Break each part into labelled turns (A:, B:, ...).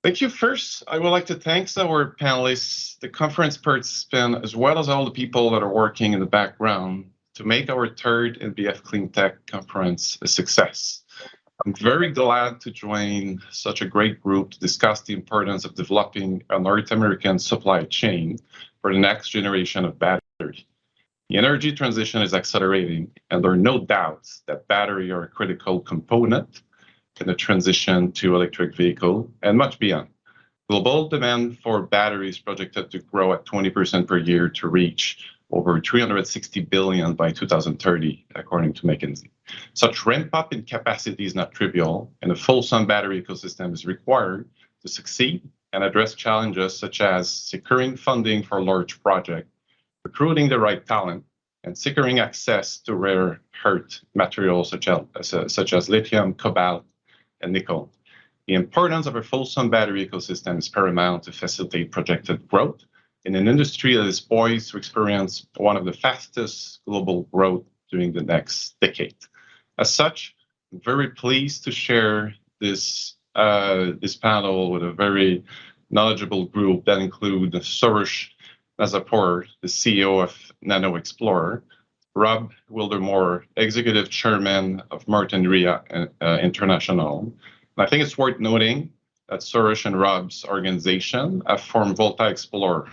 A: Thank you. First, I would like to thank our panelists, the conference participants, as well as all the people that are working in the background to make our third NBF Clean Tech conference a success. I'm very glad to join such a great group to discuss the importance of developing a North American supply chain for the next generation of batteries. The energy transition is accelerating, and there are no doubts that batteries are a critical component in the transition to electric vehicle and much beyond. Global demand for batteries is projected to grow at 20% per year to reach over 360 billion by 2030, according to McKinsey. Such ramp up in capacity is not trivial, and a fulsome battery ecosystem is required to succeed and address challenges such as securing funding for large projects, recruiting the right talent, and securing access to rare earth materials such as lithium, cobalt, and nickel. The importance of a fulsome battery ecosystem is paramount to facilitate projected growth in an industry that is poised to experience one of the fastest global growth during the next decade. As such, I'm very pleased to share this panel with a very knowledgeable group that includes Soroush Nazarpour, the CEO of NanoXplore, Rob Wildeboer, Executive Chairman of Martinrea International. And I think it's worth noting that Soroush and Rob's organization have formed VoltaXplore,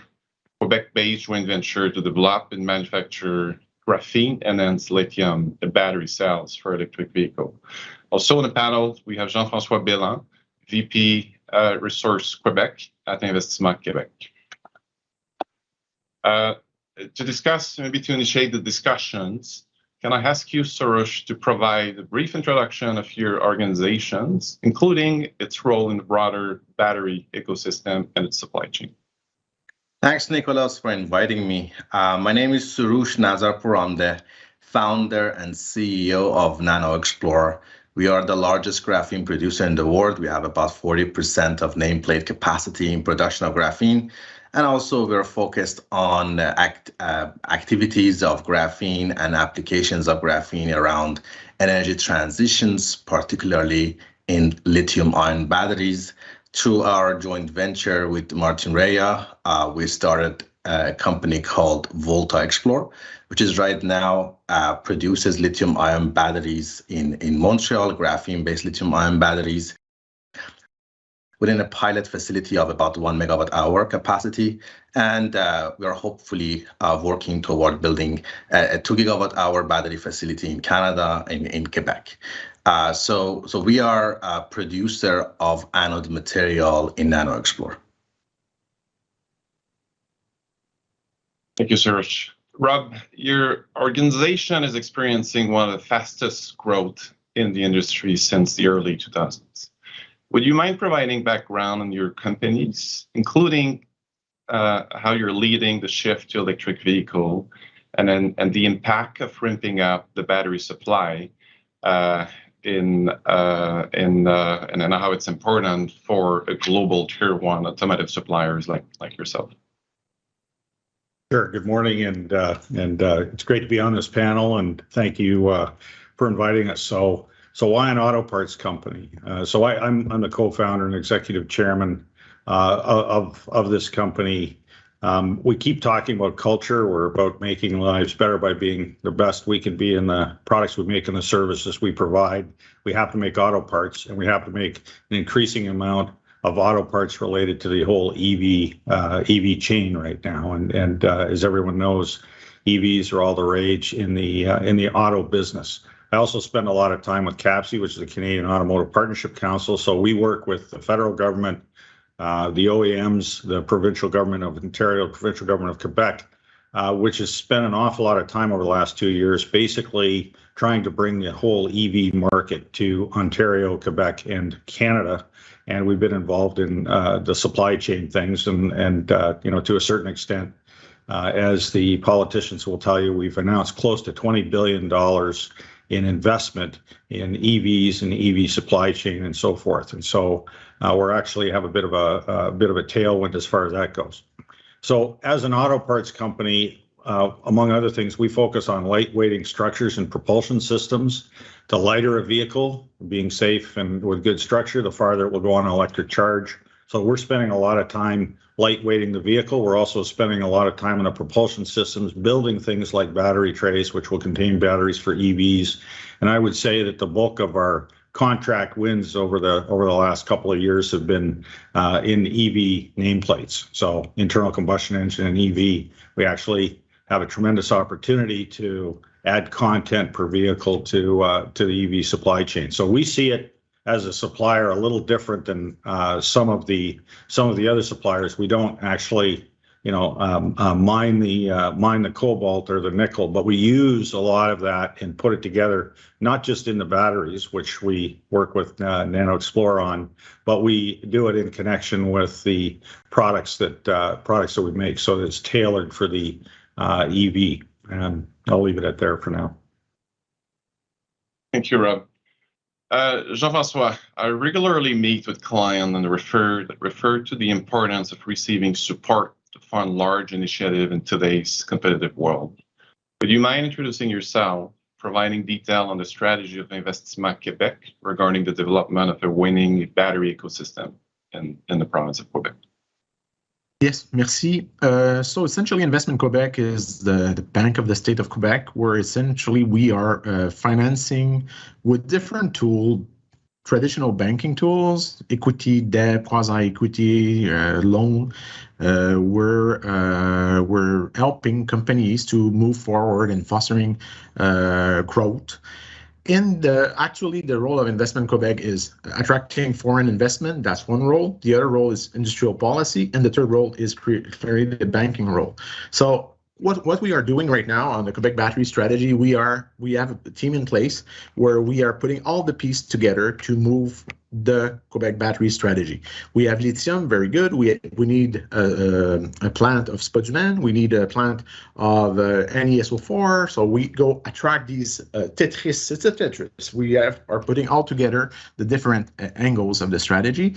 A: Quebec-based joint venture to develop and manufacture graphene-enhanced lithium battery cells for electric vehicle. Also on the panel, we have Jean Francois Beland, VP Ressources Quebec at Investissement, Quebec. To discuss, maybe to initiate the discussions, can I ask you, Soroush, to provide a brief introduction of your organizations, including its role in the broader battery ecosystem and its supply chain?
B: Thanks, Nicolas, for inviting me. My name is Soroush Nazarpour. I'm the founder and CEO of NanoXplore. We are the largest graphene producer in the world. We have about 40% of nameplate capacity in production of graphene. And also we're focused on activities of graphene and applications of graphene around energy transitions, particularly in lithium-ion batteries. Through our joint venture with Martinrea, we started a company called VoltaXplore, which is right now produces lithium-ion batteries in Montreal, graphene-based lithium-ion batteries, within a pilot facility of about 1 megawatt-hour capacity. And we are hopefully working toward building a 2 gigawatt-hour battery facility in Canada, in Quebec. So we are a producer of anode material in NanoXplore.
A: Thank you, Soroush. Rob, your organization is experiencing one of the fastest growth in the industry since the early 2000s. Would you mind providing background on your companies, including how you're leading the shift to electric vehicle, and the impact of ramping up the battery supply, and how it's important for a global tier one automotive suppliers like yourself?
C: Sure. Good morning, and it's great to be on this panel, and thank you for inviting us. So why an auto parts company? I'm the co-founder and executive chairman of this company. We keep talking about culture. We're about making lives better by being the best we can be in the products we make and the services we provide. We have to make auto parts, and we have to make an increasing amount of auto parts related to the whole EV chain right now. And as everyone knows, EVs are all the rage in the auto business. I also spend a lot of time with CAPSI, which is the Canadian Automotive Partnership Council. So we work with the federal government, the OEMs, the provincial government of Ontario, provincial government of Quebec, which has spent an awful lot of time over the last 2 years, basically trying to bring the whole EV market to Ontario, Quebec, and Canada. And we've been involved in the supply chain things, and to a certain extent, as the politicians will tell you, we've announced close to $20 billion in investment in EVs and EV supply chain and so forth. And so we're actually have a bit of a tailwind as far as that goes. So as an auto parts company, among other things, we focus on lightweighting structures and propulsion systems. The lighter a vehicle, being safe and with good structure, the farther it will go on an electric charge. So we're spending a lot of time lightweighting the vehicle. We're also spending a lot of time on the propulsion systems, building things like battery trays, which will contain batteries for EVs. And I would say that the bulk of our contract wins over the last couple of years have been in EV nameplates. So internal combustion engine and EV, we actually have a tremendous opportunity to add content per vehicle to the EV supply chain. So we see it as a supplier a little different than some of the other suppliers. We don't actually, mine the cobalt or the nickel, but we use a lot of that and put it together, not just in the batteries, which we work with NanoXplore on, but we do it in connection with the products that we make, so that it's tailored for the EV. And I'll leave it at there for now.
A: Thank you, Rob. Jean-Francois, I regularly meet with clients and refer to the importance of receiving support to fund large initiatives in today's competitive world. Would you mind introducing yourself, providing detail on the strategy of Investissement Quebec regarding the development of a winning battery ecosystem in the province of Quebec?
D: Yes, merci. So essentially, Investissement Quebec is the bank of the state of Quebec, where essentially we are financing with different tools, traditional banking tools, equity, debt, quasi-equity, loan. We're helping companies to move forward and fostering growth. Actually, the role of Investissement Quebec is attracting foreign investment. That's one role. The other role is industrial policy, and the third role is clearly the banking role. So what we are doing right now on the Quebec battery strategy, we have a team in place where we are putting all the pieces together to move the Quebec battery strategy. We have lithium, very good. We need a plant of spodumene. We need a plant of NeSO4. So we go attract these Tetris. It's a Tetris. We are putting all together the different angles of the strategy.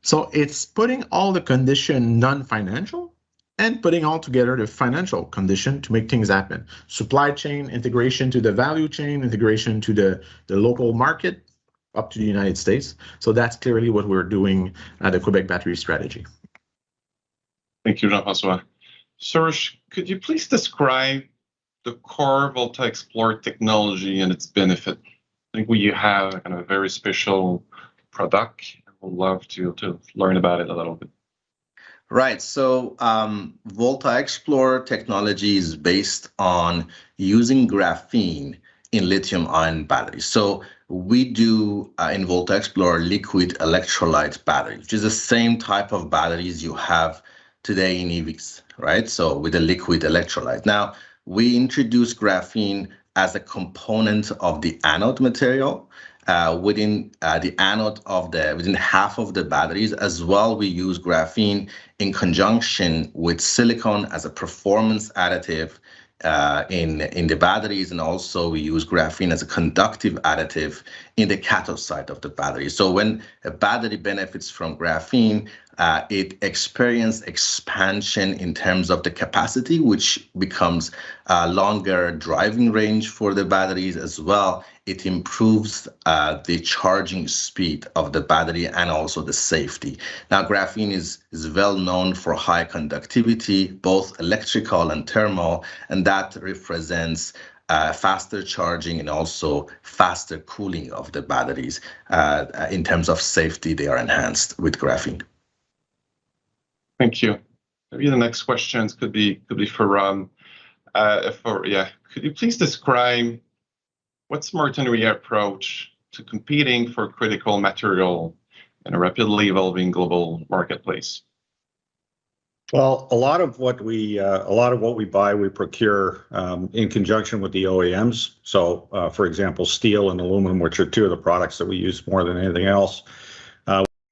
D: So it's putting all the condition non-financial and putting all together the financial condition to make things happen. Supply chain integration to the value chain, integration to the local market, up to the United States. So that's clearly what we're doing at the Quebec battery strategy.
A: Thank you, Jean-Francois. Soroush, could you please describe the core NanoXplore technology and its benefit? I think you have kind of a very special product. I would love to learn about it a little bit.
B: Right. So NanoXplore technology is based on using graphene in lithium-ion batteries. So we do in NanoXplore liquid electrolyte battery, which is the same type of batteries you have today in EVs, right? So with a liquid electrolyte. Now, we introduce graphene as a component of the anode material within the anode of within half of the batteries. As well, we use graphene in conjunction with silicon as a performance additive in the batteries, and also we use graphene as a conductive additive in the cathode side of the battery. So when a battery benefits from graphene, it experiences expansion in terms of the capacity, which becomes longer driving range for the batteries as well. It improves the charging speed of the battery and also the safety. Now, graphene is well known for high conductivity, both electrical and thermal, and that represents faster charging and also faster cooling of the batteries. In terms of safety, they are enhanced with graphene.
A: Thank you. Maybe the next questions could be for Rob. Could you please describe what's Martinrea approach to competing for critical material in a rapidly evolving global marketplace?
C: Well, a lot of what we buy, we procure in conjunction with the OEMs. So, for example, steel and aluminum, which are two of the products that we use more than anything else.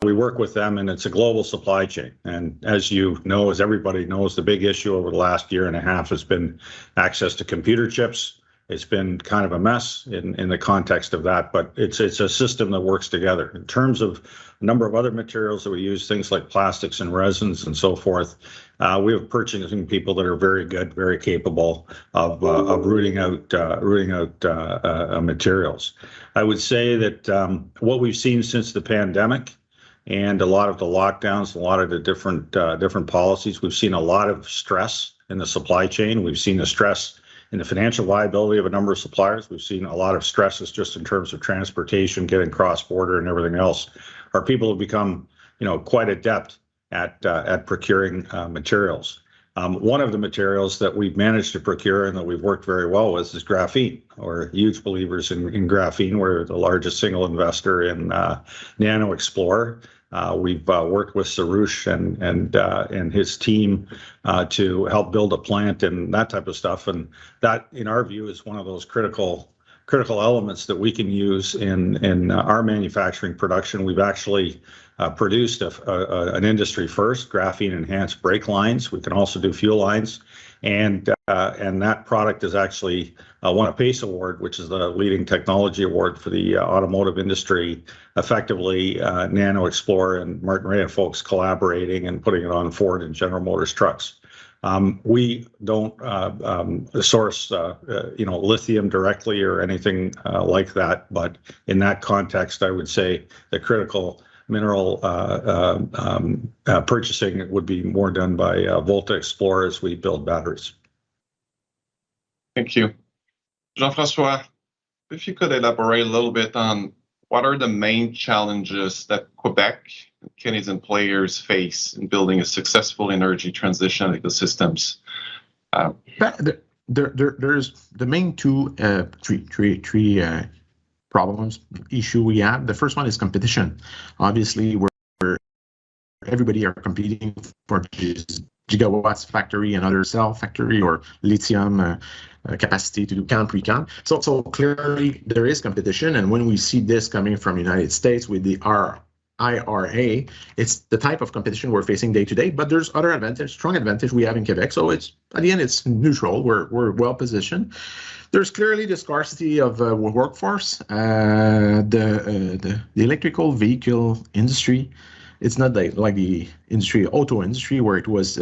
C: We work with them, and it's a global supply chain. And as you know, as everybody knows, the big issue over the last year and a half has been access to computer chips. It's been kind of a mess in the context of that, but it's a system that works together. In terms of a number of other materials that we use, things like plastics and resins and so forth, we have purchasing people that are very good, very capable of rooting out materials. I would say that what we've seen since the pandemic and a lot of the lockdowns, a lot of the different policies. We've seen a lot of stress in the supply chain. We've seen the stress in the financial viability of a number of suppliers. We've seen a lot of stresses just in terms of transportation, getting cross-border and everything else. Our people have become, quite adept at procuring materials. One of the materials that we've managed to procure and that we've worked very well with is graphene. We're huge believers in graphene. We're the largest single investor in NanoXplore. We've worked with Soroush and his team to help build a plant and that type of stuff. And that, in our view, is one of those critical elements that we can use in our manufacturing production. We've actually produced an industry first graphene-enhanced brake lines. We can also do fuel lines, and that product is actually won a PACE award, which is the leading technology award for the automotive industry. Effectively, NanoXplore and Martinrea folks collaborating and putting it on Ford and General Motors trucks. We don't source, lithium directly or anything like that, but in that context, I would say the critical mineral purchasing would be more done by VoltaXplore as we build batteries.
A: Thank you. Jean-Francois, if you could elaborate a little bit on what are the main challenges that Quebec and Canadian players face in building a successful energy transition ecosystems?
D: There's the main three problems, issue we have. The first one is competition. Obviously, where everybody are competing for gigawatts factory, another cell factory, or lithium capacity to do pre-con. So clearly there is competition, and when we see this coming from United States with the IRA, it's the type of competition we're facing day to day. But there's other advantage, strong advantage we have in Quebec. So it's at the end it's neutral. We're well positioned. There's clearly the scarcity of workforce. The electrical vehicle industry, it's not like the auto industry where it was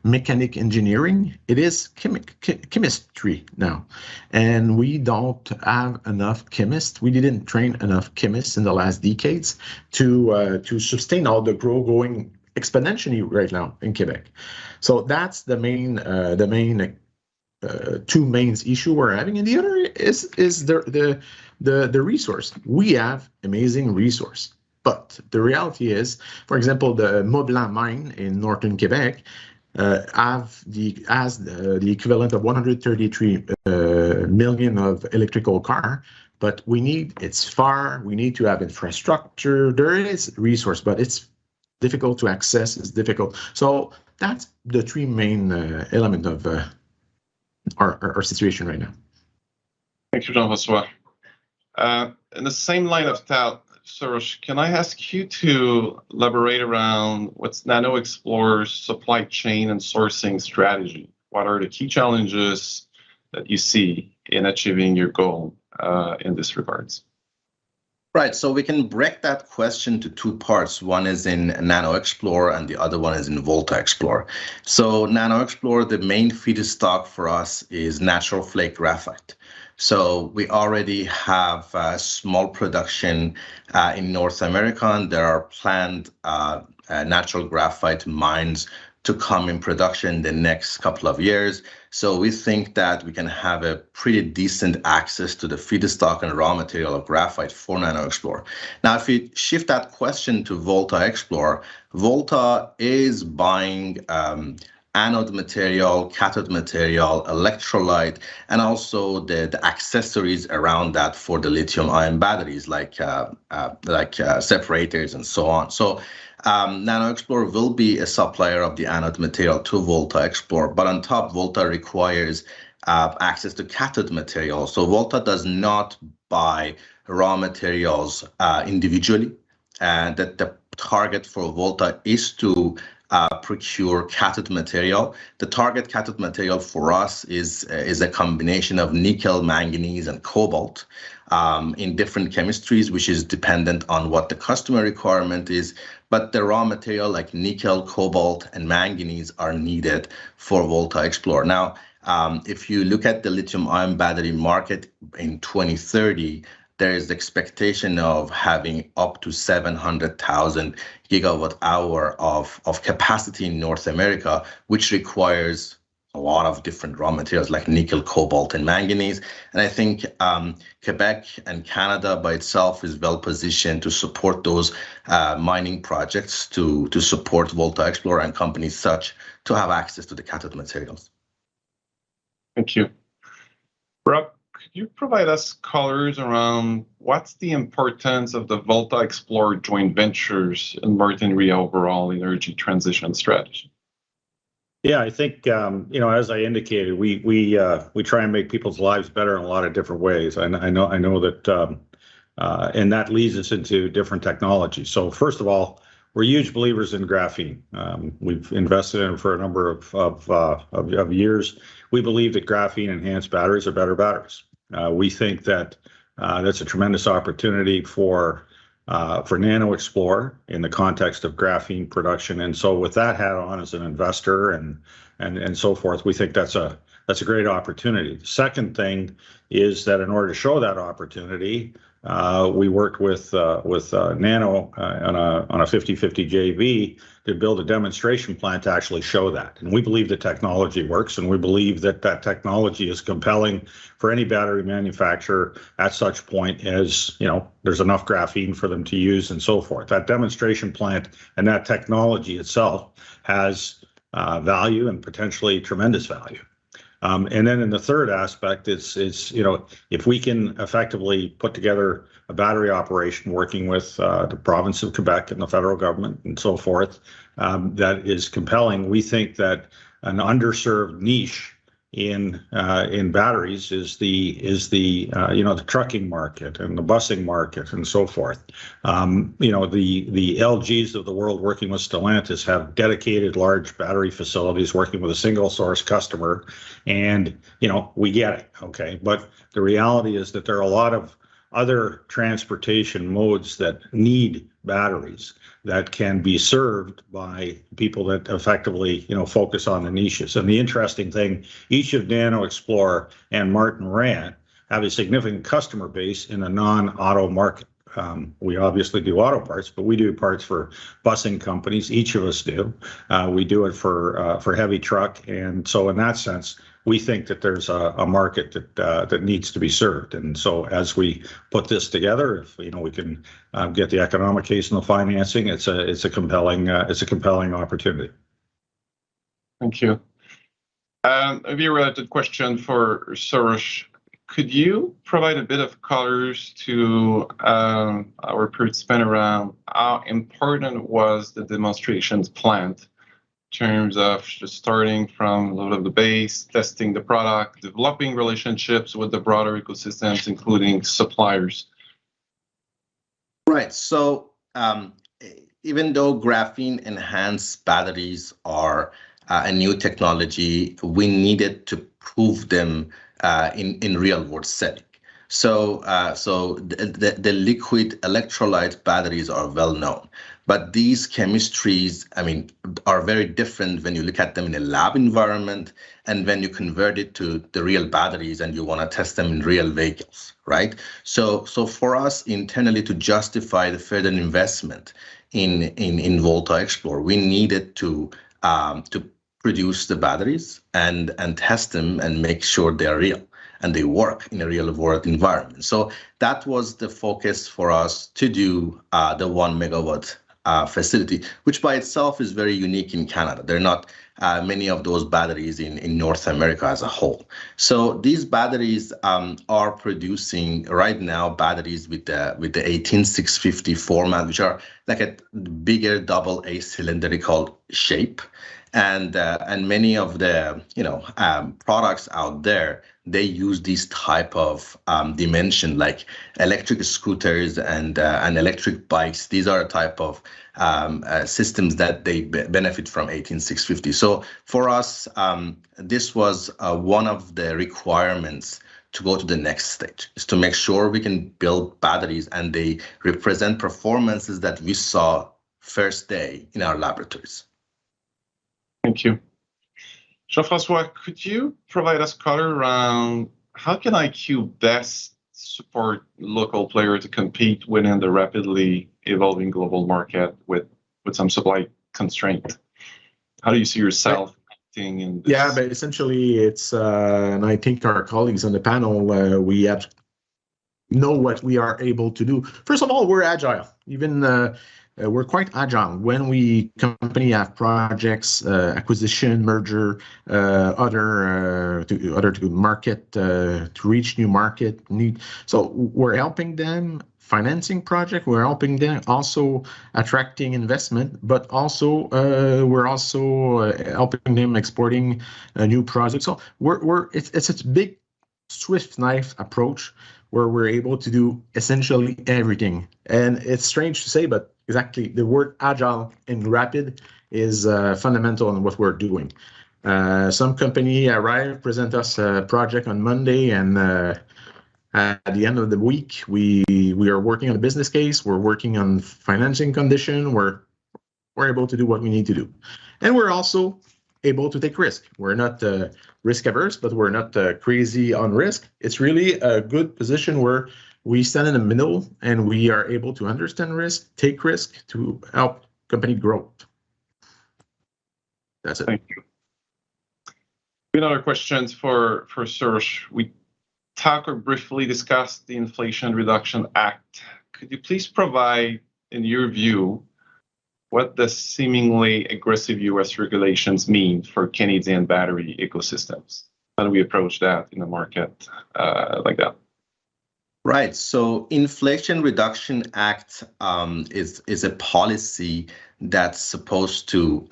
D: mechanic engineering. It is chemistry now, and we don't have enough chemists. We didn't train enough chemists in the last decades to sustain all the growth going exponentially right now in Quebec. So that's the main two main issue we're having, and the other is the resource. We have amazing resource, but the reality is, for example, the Mont-Blanc mine in northern Quebec has the equivalent of 133 million of electrical car, but it's far. We need to have infrastructure. There is resource, but it's difficult to access. It's difficult. So that's the three main element of our situation right now.
A: Thank you, Jean-Francois. In the same line of thought, Soroush, can I ask you to elaborate around what's NanoXplore's supply chain and sourcing strategy? What are the key challenges that you see in achieving your goal in this regards?
B: Right, so we can break that question to two parts. One is in NanoXplore and the other one is in VoltaXplore. So NanoXplore, the main feedstock for us is natural flake graphite. So we already have small production in North America, and there are planned natural graphite mines to come in production the next couple of years. So we think that we can have a pretty decent access to the feedstock and raw material of graphite for NanoXplore. Now, if we shift that question to VoltaXplore, Volta is buying anode material, cathode material, electrolyte, and also the accessories around that for the lithium-ion batteries like separators and so on. So NanoXplore will be a supplier of the anode material to VoltaXplore, but on top, Volta requires access to cathode material. So Volta does not buy raw materials individually, and that the target for Volta is to procure cathode material. The target cathode material for us is a combination of nickel, manganese, and cobalt in different chemistries, which is dependent on what the customer requirement is. But the raw material like nickel, cobalt, and manganese are needed for VoltaXplore. Now, if you look at the lithium-ion battery market in 2030, there is the expectation of having up to 700,000 gigawatt hour of capacity in North America, which requires a lot of different raw materials like nickel, cobalt, and manganese. And I think Quebec and Canada by itself is well positioned to support those mining projects, to support VoltaXplore and companies such to have access to the cathode materials.
A: Thank you. Rob, could you provide us colors around what's the importance of the VoltaXplore joint ventures in Martinrea overall energy transition strategy?
C: Yeah, I think as I indicated, we try and make people's lives better in a lot of different ways. I know that, and that leads us into different technologies. So first of all, we're huge believers in graphene. We've invested in it for a number of years. We believe that graphene-enhanced batteries are better batteries. We think that that's a tremendous opportunity for NanoXplore in the context of graphene production. And so with that hat on as an investor and so forth, we think that's a great opportunity. The second thing is that in order to show that opportunity, we worked with Nano on a 50-50 JV to build a demonstration plant to actually show that. And we believe the technology works, and we believe that that technology is compelling for any battery manufacturer at such point as, there's enough graphene for them to use and so forth. That demonstration plant and that technology itself has value and potentially tremendous value. And then in the third aspect, it's if we can effectively put together a battery operation working with the province of Quebec and the federal government and so forth, that is compelling. We think that an underserved niche in batteries is the trucking market and the busing market and so forth. The LGs of the world working with Stellantis have dedicated large battery facilities working with a single source customer, and we get it, okay. But the reality is that there are a lot of other transportation modes that need batteries that can be served by people that effectively, focus on the niches. And the interesting thing, each of NanoXplore and Martinrea have a significant customer base in a non-auto market. We obviously do auto parts, but we do parts for busing companies. Each of us do. We do it for heavy truck, and so in that sense, we think that there's a market that needs to be served. And so as we put this together, if we can get the economic case and the financing, it's a compelling opportunity.
A: Thank you. Maybe a related question for Soroush. Could you provide a bit of colors to our participant around how important was the demonstrations plant in terms of just starting from a little of the base, testing the product, developing relationships with the broader ecosystems, including suppliers?
B: Right. So even though graphene-enhanced batteries are a new technology, we needed to prove them in real-world setting. So the liquid electrolyte batteries are well known, but these chemistries, are very different when you look at them in a lab environment and when you convert it to the real batteries and you want to test them in real vehicles, right? So for us internally to justify the further investment in VoltaXplore, we needed to produce the batteries and test them and make sure they're real and they work in a real world environment. So that was the focus for us to do the 1 megawatt facility, which by itself is very unique in Canada. There are not many of those batteries in North America as a whole. So these batteries are producing right now batteries with the 18650 format, which are like a bigger double A cylindrical shape. And many of the products out there, they use these type of dimension like electric scooters and electric bikes. These are a type of systems that they benefit from 18650. So for us, this was one of the requirements to go to the next stage, is to make sure we can build batteries and they represent performances that we saw first day in our laboratories.
A: Thank you. Jean-Francois, could you provide us color around how can IQ best support local players to compete within the rapidly evolving global market with some supply constraint? How do you see yourself acting in this?
D: Yeah, but essentially it's, and I think our colleagues on the panel, we have know what we are able to do. First of all, we're agile. Even we're quite agile when we company have projects, acquisition, merger, other to market, to reach new market need. So we're helping them financing project. We're helping them also attracting investment, but also we're also helping them exporting a new project. So it's a big swift knife approach where we're able to do essentially everything. And it's strange to say, but exactly the word agile and rapid is fundamental in what we're doing. Some company arrive, present us a project on Monday, and at the end of the week, we are working on a business case. We're working on financing condition. We're able to do what we need to do. And we're also able to take risk. We're not risk averse, but we're not crazy on risk. It's really a good position where we stand in the middle and we are able to understand risk, take risk to help company grow. That's it.
A: Thank you. Another questions for Soroush. We talked or briefly discussed the Inflation Reduction Act. Could you please provide, in your view, what the seemingly aggressive U.S. regulations mean for Canadian battery ecosystems? How do we approach that in a market like that?
B: Right. So Inflation Reduction Act is a policy that's supposed to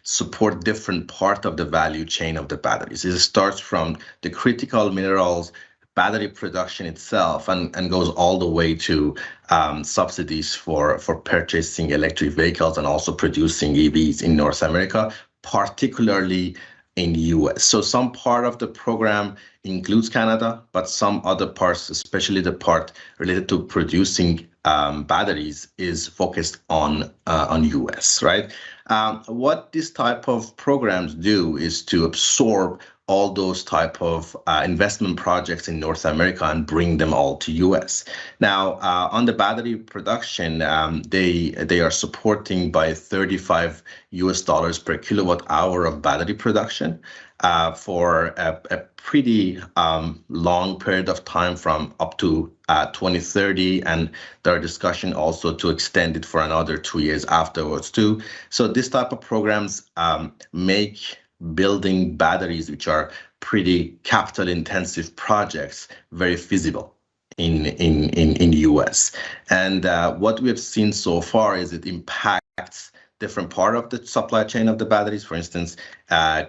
B: support different part of the value chain of the batteries. It starts from the critical minerals, battery production itself, and goes all the way to subsidies for purchasing electric vehicles and also producing EVs in North America, particularly in US. So some part of the program includes Canada, but some other parts, especially the part related to producing batteries, is focused on US, right? What this type of programs do is to absorb all those type of investment projects in North America and bring them all to US. Now, on the battery production, they are supporting by $35 per kilowatt hour of battery production for a pretty long period of time, from up to 2030, and there are discussion also to extend it for another 2 years afterwards too. So this type of programs make building batteries, which are pretty capital intensive projects, very feasible in US. And what we have seen so far is it impacts different part of the supply chain of the batteries. For instance,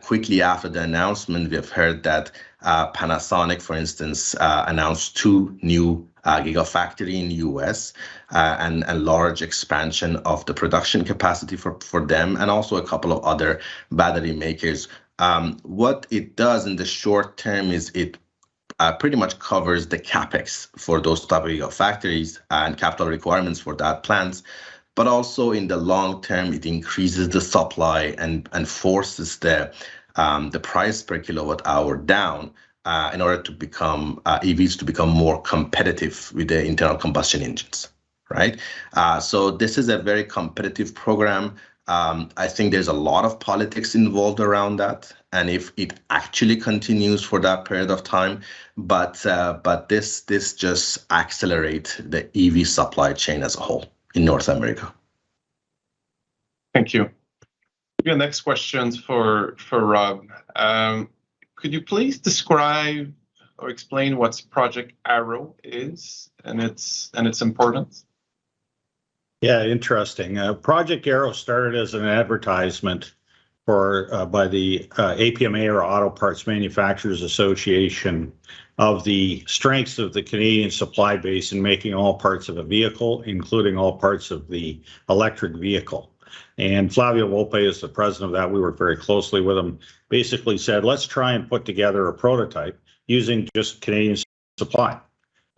B: quickly after the announcement, we have heard that Panasonic, for instance, announced 2 new gigafactory in US and a large expansion of the production capacity for them, and also a couple of other battery makers. What it does in the short term is it pretty much covers the capex for those type of gigafactories and capital requirements for that plants. But also in the long term, it increases the supply and forces the price per kilowatt hour down in order to become EVs to become more competitive with the internal combustion engines, right? So this is a very competitive program. I think there's a lot of politics involved around that, and if it actually continues for that period of time, but this just accelerates the EV supply chain as a whole in North America.
A: Thank you. Your next questions for Rob. Could you please describe or explain what Project Arrow is and its importance?
C: Yeah, interesting. Project Arrow started as an advertisement by the APMA, or Auto Parts Manufacturers Association, of the strengths of the Canadian supply base in making all parts of a vehicle, including all parts of the electric vehicle. And Flavio Volpe is the president of that. We work very closely with him. Basically said, let's try and put together a prototype using just Canadian supply.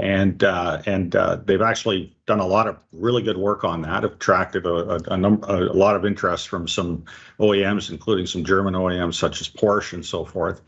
C: And they've actually done a lot of really good work on that, attracted a lot of interest from some OEMs, including some German OEMs such as Porsche and so forth.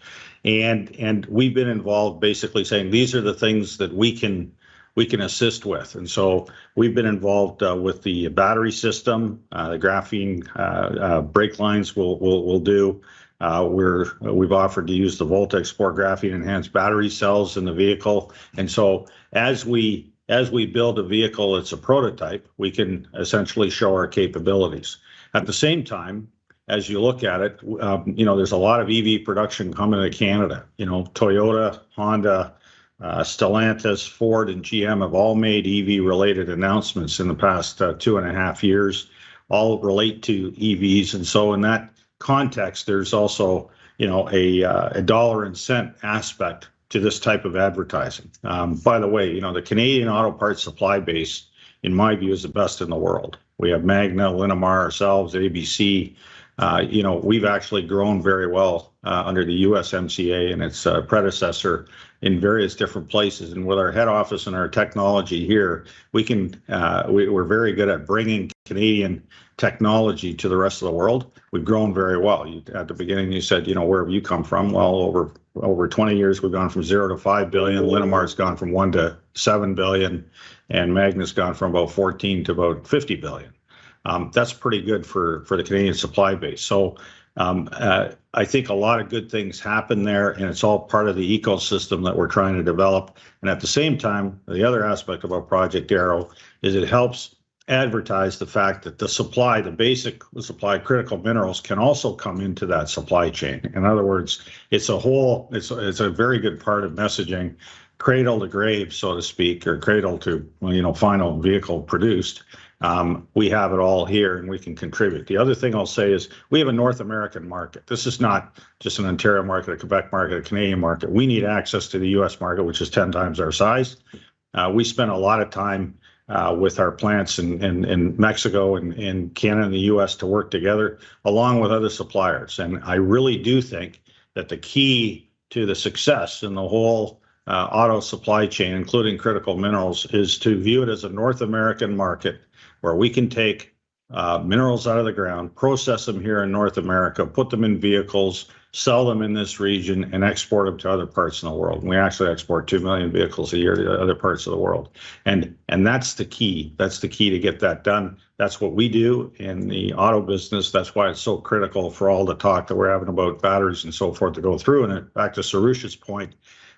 C: And we've been involved basically saying these are the things that we can assist with. And so we've been involved with the battery system, the graphene brake lines will do. We've offered to use the Volta-Export graphene-enhanced battery cells in the vehicle. And so as we build a vehicle that's a prototype, we can essentially show our capabilities. At the same time, as you look at it, there's a lot of EV production coming to Canada. Toyota, Honda, Stellantis, Ford, and GM have all made EV-related announcements in the past 2.5 years, all relate to EVs. And so in that context, there's also, a dollar and cent aspect to this type of advertising. By the way, the Canadian auto parts supply base, in my view, is the best in the world. We have Magna, Linamar, ourselves, ABC. We've actually grown very well under the USMCA and its predecessor in various different places. And with our head office and our technology here, we're very good at bringing Canadian technology to the rest of the world. We've grown very well. At the beginning, you said, where have you come from? Well, over 20 years, we've gone from 0 to 5 billion. Linamar's gone from 1 to 7 billion, and Magna's gone from about 14 to about 50 billion. That's pretty good for the Canadian supply base. So I think a lot of good things happen there, and it's all part of the ecosystem that we're trying to develop. And at the same time, the other aspect of our Project Arrow is it helps advertise the fact that the basic supply of critical minerals can also come into that supply chain. In other words, it's a very good part of messaging, cradle to grave, so to speak, or cradle to, final vehicle produced. We have it all here and we can contribute. The other thing I'll say is we have a North American market. This is not just an Ontario market, a Quebec market, a Canadian market. We need access to the US market, which is 10 times our size. We spend a lot of time with our plants in Mexico and Canada and the US to work together along with other suppliers. And I really do think that the key to the success in the whole auto supply chain, including critical minerals, is to view it as a North American market where we can take minerals out of the ground, process them here in North America, put them in vehicles, sell them in this region, and export them to other parts of the world. We actually export 2 million vehicles a year to other parts of the world. And that's the key. That's the key to get that done. That's what we do in the auto business. That's why it's so critical for all the talk that we're having about batteries and so forth to go through. And back to Soroush's point,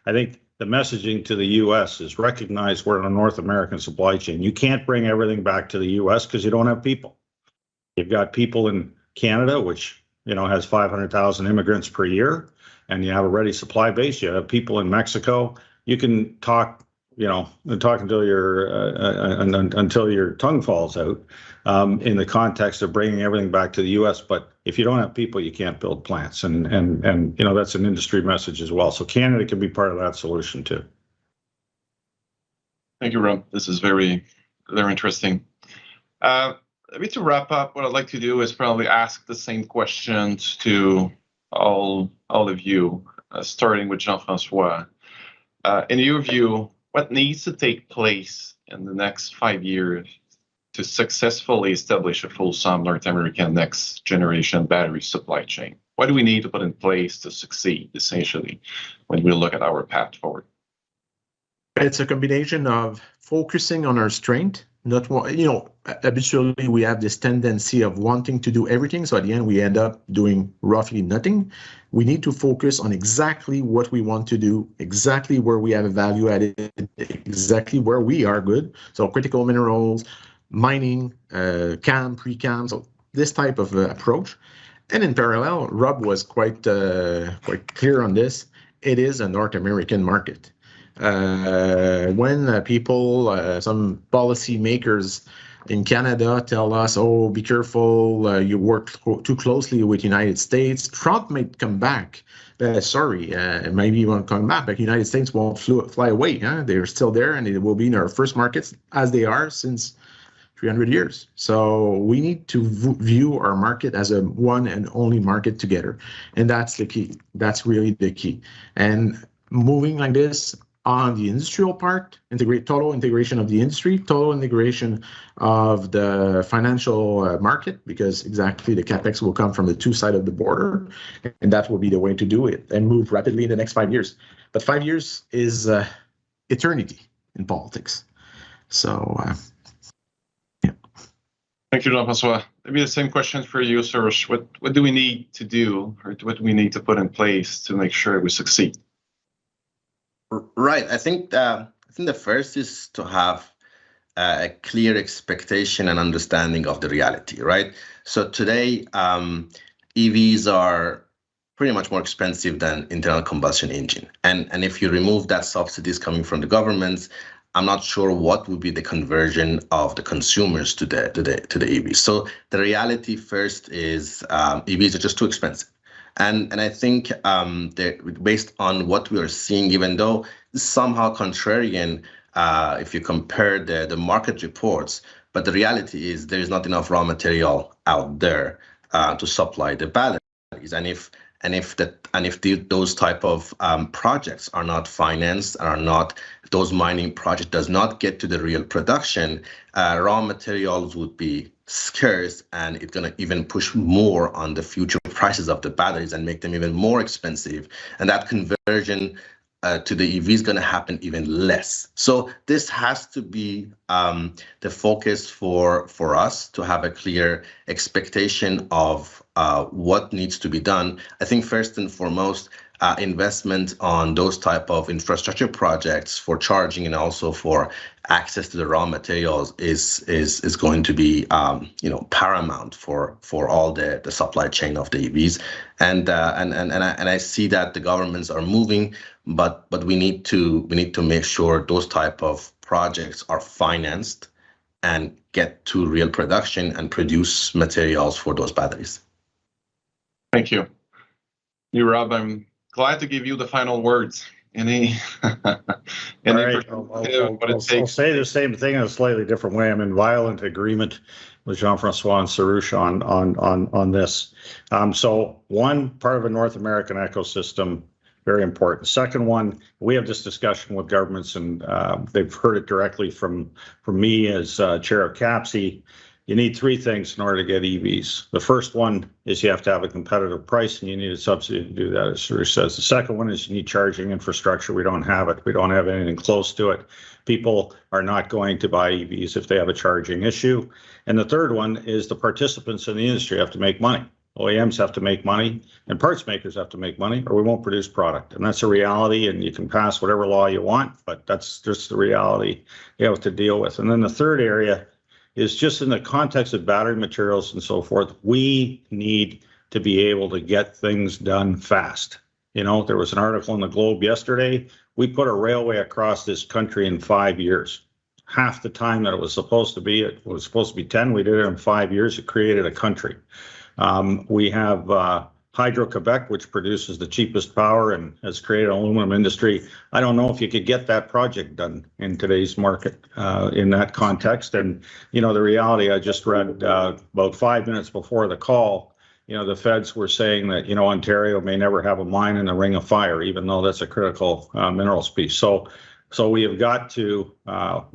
C: I think the messaging to the U.S. is recognize we're in a North American supply chain. You can't bring everything back to the U.S. because you don't have people. You've got people in Canada, which has 500,000 immigrants per year, and you have a ready supply base. You have people in Mexico. You can talk until your tongue falls out in the context of bringing everything back to the U.S. But if you don't have people, you can't build plants, and that's an industry message as well. So Canada can be part of that solution too.
A: Thank you, Rob. This is very, very interesting. Maybe to wrap up, what I'd like to do is probably ask the same questions to all of you, starting with Jean-Francois. In your view, what needs to take place in the next 5 years to successfully establish a fulsome North American next generation battery supply chain? What do we need to put in place to succeed, essentially, when we look at our path forward?
D: It's a combination of focusing on our strength. Habitually we have this tendency of wanting to do everything. So at the end, we end up doing roughly nothing. We need to focus on exactly what we want to do, exactly where we have a value added, exactly where we are good. So critical minerals, mining, CAM, pre-CAM, so this type of approach. And in parallel, Rob was quite clear on this. It is a North American market. When people, some policy makers in Canada tell us, oh, be careful, you work too closely with United States, Trump might come back. Maybe you won't come back, but United States won't fly away. They're still there, and it will be in our first markets as they are since 300 years. So we need to view our market as a one and only market together. And that's the key. That's really the key. And moving like this, on the industrial part, total integration of the industry, total integration of the financial market, because exactly the capex will come from the two sides of the border, and that will be the way to do it and move rapidly in the next 5 years. But 5 years is eternity in politics. So, yeah.
A: Thank you, Jean-Francois. Maybe the same question for you, Soroush. What do we need to do, or what do we need to put in place to make sure we succeed?
B: Right. I think the first is to have a clear expectation and understanding of the reality, right? So today, EVs are pretty much more expensive than internal combustion engine. And if you remove that subsidies coming from the governments, I'm not sure what would be the conversion of the consumers to the EVs. So the reality first is EVs are just too expensive. And I think based on what we are seeing, even though somehow contrarian, if you compare the market reports, but the reality is there is not enough raw material out there to supply the batteries. And if those type of projects are not financed, are not, those mining projects does not get to the real production, raw materials would be scarce, and it's going to even push more on the future prices of the batteries and make them even more expensive. And that conversion to the EV is going to happen even less. So this has to be the focus for us to have a clear expectation of what needs to be done. I think first and foremost, investment on those type of infrastructure projects for charging and also for access to the raw materials is going to be paramount for all the supply chain of the EVs. And I see that the governments are moving, but we need to make sure those type of projects are financed and get to real production and produce materials for those batteries.
A: Thank you. You, Rob, I'm glad to give you the final words. Any
C: right. I'll say the same thing in a slightly different way. I'm in violent agreement with Jean-Francois and Soroush on this. So one, part of a North American ecosystem, very important. Second one, we have this discussion with governments, and they've heard it directly from me as chair of CAPSI. You need three things in order to get EVs. The first one is you have to have a competitive price, and you need a subsidy to do that, as Soroush says. The second one is you need charging infrastructure. We don't have it. We don't have anything close to it. People are not going to buy EVs if they have a charging issue. And the third one is the participants in the industry have to make money. OEMs have to make money, and parts makers have to make money, or we won't produce product. And that's a reality, and you can pass whatever law you want, but that's just the reality you have to deal with. And then the third area is just in the context of battery materials and so forth, we need to be able to get things done fast. You know, there was an article in the Globe yesterday. We put a railway across this country in 5 years. Half the time that it was supposed to be 10. We did it in 5 years. It created a country. We have Hydro-Quebec, which produces the cheapest power and has created an aluminum industry. I don't know if you could get that project done in today's market in that context. And, you know, the reality, I just read about 5 minutes before the call, you know, the feds were saying that, you know, Ontario may never have a mine in the Ring of Fire, even though that's a critical minerals piece. So we have got to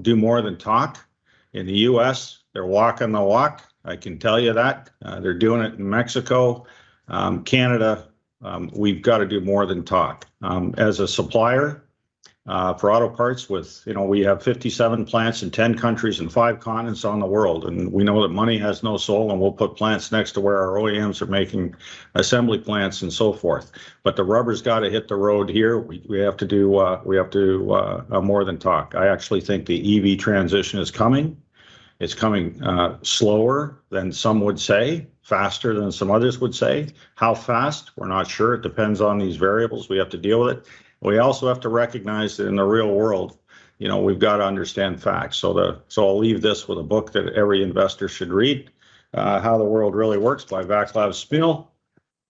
C: do more than talk. In the U.S., they're walking the walk. I can tell you that. They're doing it in Mexico. Canada, we've got to do more than talk. As a supplier for auto parts with, you know, we have 57 plants in 10 countries and 5 continents on the world. And we know that money has no soul, and we'll put plants next to where our OEMs are making assembly plants and so forth. But the rubber's got to hit the road here. We have to do more than talk. I actually think the EV transition is coming. It's coming slower than some would say, faster than some others would say. How fast? We're not sure. It depends on these variables. We have to deal with it. We also have to recognize that in the real world, you know, we've got to understand facts. So I'll leave this with a book that every investor should read, How the World Really Works by Vaclav Smil.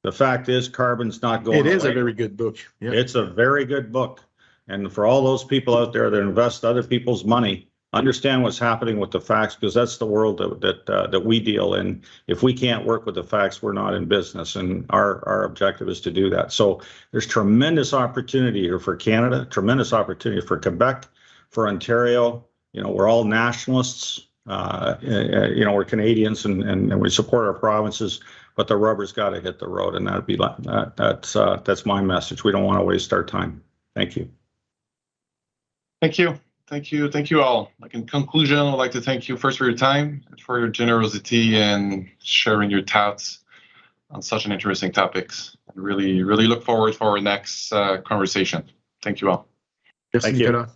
C: The fact is, carbon's not going away.
D: It is a very good book.
C: Yeah. It's a very good book. And for all those people out there that invest other people's money, understand what's happening with the facts, because that's the world that we deal in. If we can't work with the facts, we're not in business, and our objective is to do that. So there's tremendous opportunity here for Canada, tremendous opportunity for Quebec, for Ontario. We're all nationalists. We're Canadians, and we support our provinces, but the rubber's got to hit the road, and that'd be like that's my message. We don't want to waste our time. Thank you.
A: Thank you. Thank you all. Like, in conclusion, I'd like to thank you first for your time and for your generosity and sharing your thoughts on such an interesting topics. I really look forward for our next conversation. Thank you all.
D: Merci,
C: Thank you.
D: Nicolas.